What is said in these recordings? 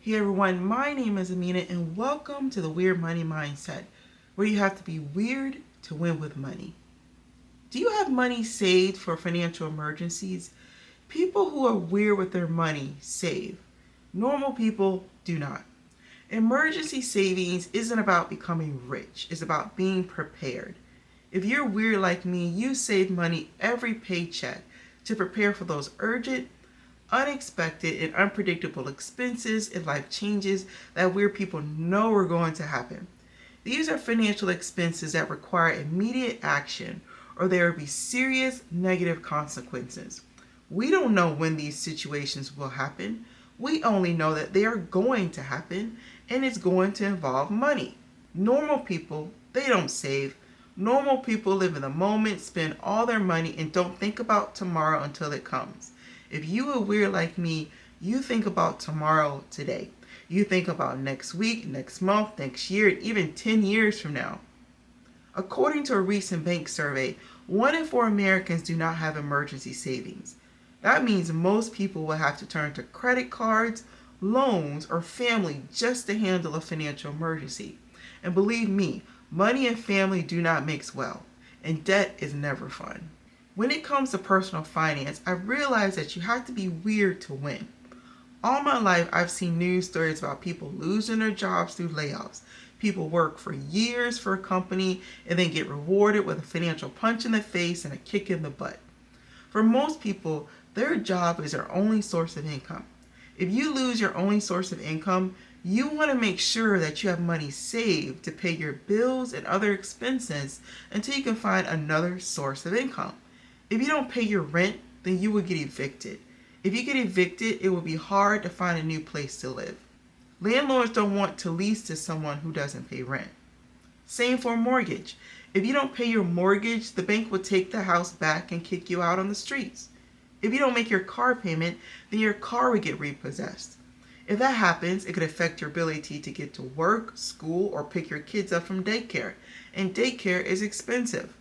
Hey everyone, my name is Amina and welcome to the Weird Money Mindset, where you have to be weird to win with money. Do you have money saved for financial emergencies? People who are weird with their money save. Normal people do not. Emergency savings isn't about becoming rich, it's about being prepared. If you're weird like me, you save money every paycheck to prepare for those urgent, unexpected, and unpredictable expenses and life changes that weird people know are going to happen. These are financial expenses that require immediate action or there will be serious negative consequences. We don't know when these situations will happen. We only know that they are going to happen and it's going to involve money. Normal people, they don't save. Normal people live in the moment, spend all their money, and don't think about tomorrow until it comes. If you are weird like me, you think about tomorrow today. You think about next week, next month, next year, even 10 years from now. According to a recent bank survey, 1 in 4 Americans do not have emergency savings. That means most people will have to turn to credit cards, loans, or family just to handle a financial emergency. And believe me, money and family do not mix well, and debt is never fun. When it comes to personal finance, I realized that you have to be weird to win. All my life, I've seen news stories about people losing their jobs through layoffs. People work for years for a company and then get rewarded with a financial punch in the face and a kick in the butt. For most people, their job is their only source of income. If you lose your only source of income, you want to make sure that you have money saved to pay your bills and other expenses until you can find another source of income. If you don't pay your rent, then you will get evicted. If you get evicted, it will be hard to find a new place to live. Landlords don't want to lease to someone who doesn't pay rent. Same for a mortgage. If you don't pay your mortgage, the bank will take the house back and kick you out on the streets. If you don't make your car payment, then your car will get repossessed. If that happens, it could affect your ability to get to work, school, or pick your kids up from daycare. And daycare is expensive.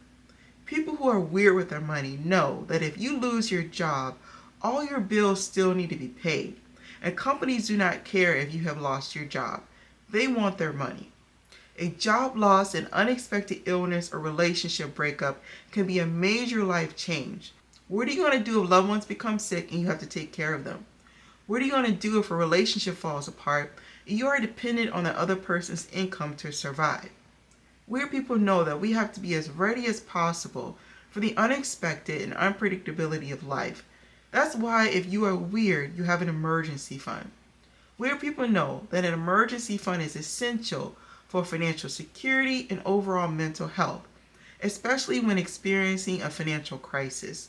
People who are weird with their money know that if you lose your job, all your bills still need to be paid. And companies do not care if you have lost your job. They want their money. A job loss, an unexpected illness, or relationship breakup can be a major life change. What are you going to do if loved ones become sick and you have to take care of them? What are you going to do if a relationship falls apart and you are dependent on the other person's income to survive? Weird people know that we have to be as ready as possible for the unexpected and unpredictability of life. That's why if you are weird, you have an emergency fund. Weird people know that an emergency fund is essential for financial security and overall mental health, especially when experiencing a financial crisis.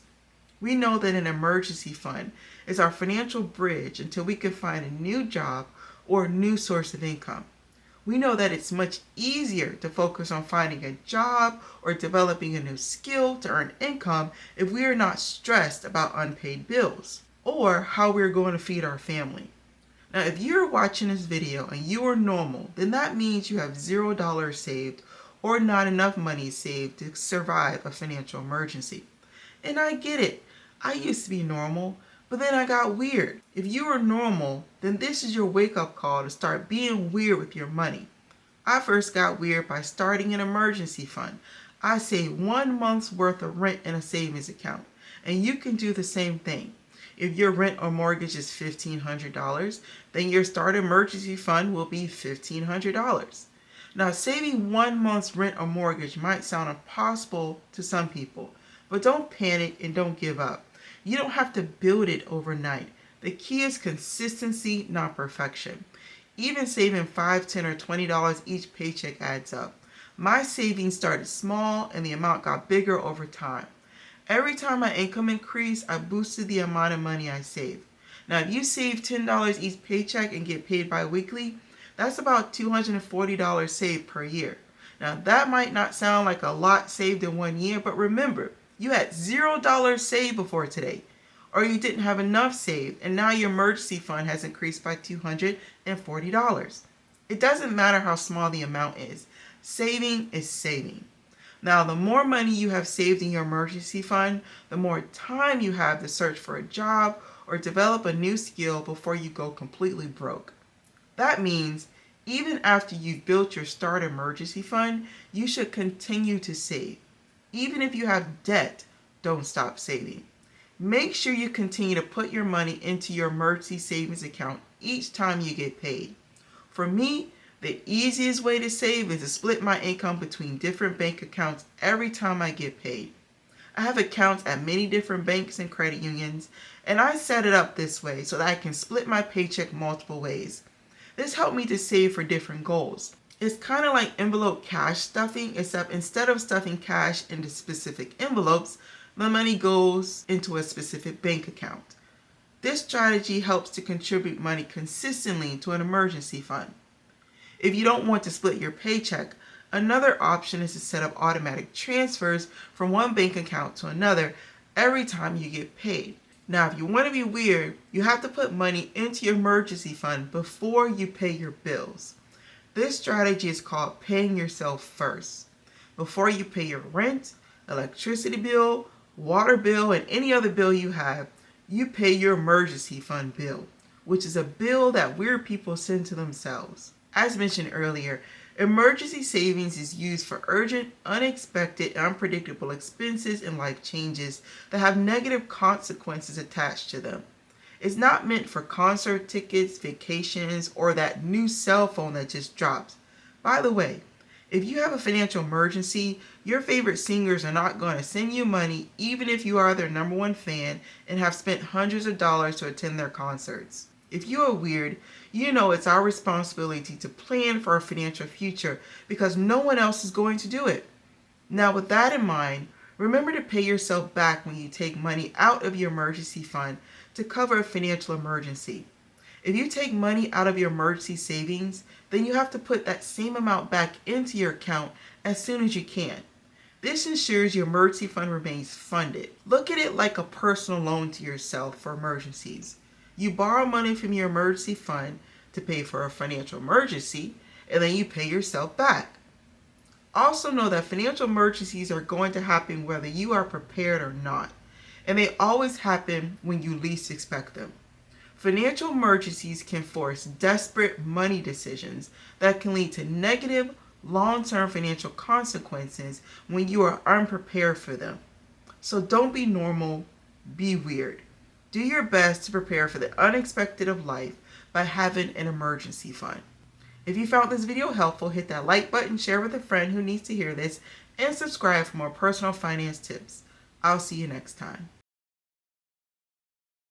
We know that an emergency fund is our financial bridge until we can find a new job or a new source of income. We know that it's much easier to focus on finding a job or developing a new skill to earn income if we are not stressed about unpaid bills or how we're going to feed our family. Now, if you're watching this video and you are normal, then that means you have $0 saved or not enough money saved to survive a financial emergency. And I get it. I used to be normal, but then I got weird. If you are normal, then this is your wake-up call to start being weird with your money. I first got weird by starting an emergency fund. I saved 1 month's worth of rent in a savings account, and you can do the same thing. If your rent or mortgage is $1,500, then your start emergency fund will be $1,500. Now, saving 1 month's rent or mortgage might sound impossible to some people, but don't panic and don't give up. You don't have to build it overnight. The key is consistency, not perfection. Even saving $5, $10, or $20 each paycheck adds up. My savings started small and the amount got bigger over time. Every time my income increased, I boosted the amount of money I saved. Now, if you save $10 each paycheck and get paid bi-weekly, that's about $240 saved per year. Now, that might not sound like a lot saved in 1 year, but remember, you had $0 saved before today, or you didn't have enough saved, and now your emergency fund has increased by $240. It doesn't matter how small the amount is. Saving is saving. Now, the more money you have saved in your emergency fund, the more time you have to search for a job or develop a new skill before you go completely broke. That means even after you've built your start emergency fund, you should continue to save. Even if you have debt, don't stop saving. Make sure you continue to put your money into your emergency savings account each time you get paid. For me, the easiest way to save is to split my income between different bank accounts every time I get paid. I have accounts at many different banks and credit unions, and I set it up this way so that I can split my paycheck multiple ways. This helped me to save for different goals. It's kind of like envelope cash stuffing, except instead of stuffing cash into specific envelopes, the money goes into a specific bank account. This strategy helps to contribute money consistently to an emergency fund. If you don't want to split your paycheck, another option is to set up automatic transfers from one bank account to another every time you get paid. Now, if you want to be weird, you have to put money into your emergency fund before you pay your bills. This strategy is called paying yourself first. Before you pay your rent, electricity bill, water bill, and any other bill you have, you pay your emergency fund bill, which is a bill that weird people send to themselves. As mentioned earlier, emergency savings is used for urgent, unexpected, unpredictable expenses and life changes that have negative consequences attached to them. It's not meant for concert tickets, vacations, or that new cell phone that just drops. By the way, if you have a financial emergency, your favorite singers are not going to send you money even if you are their number one fan and have spent hundreds of dollars to attend their concerts. If you are weird, you know it's our responsibility to plan for our financial future because no one else is going to do it. Now, with that in mind, remember to pay yourself back when you take money out of your emergency fund to cover a financial emergency. If you take money out of your emergency savings, then you have to put that same amount back into your account as soon as you can. This ensures your emergency fund remains funded. Look at it like a personal loan to yourself for emergencies. You borrow money from your emergency fund to pay for a financial emergency, and then you pay yourself back. Also know that financial emergencies are going to happen whether you are prepared or not, and they always happen when you least expect them. Financial emergencies can force desperate money decisions that can lead to negative, long-term financial consequences when you are unprepared for them. So don't be normal, be weird. Do your best to prepare for the unexpected of life by having an emergency fund. If you found this video helpful, hit that like button, share with a friend who needs to hear this, and subscribe for more personal finance tips. I'll see you next time.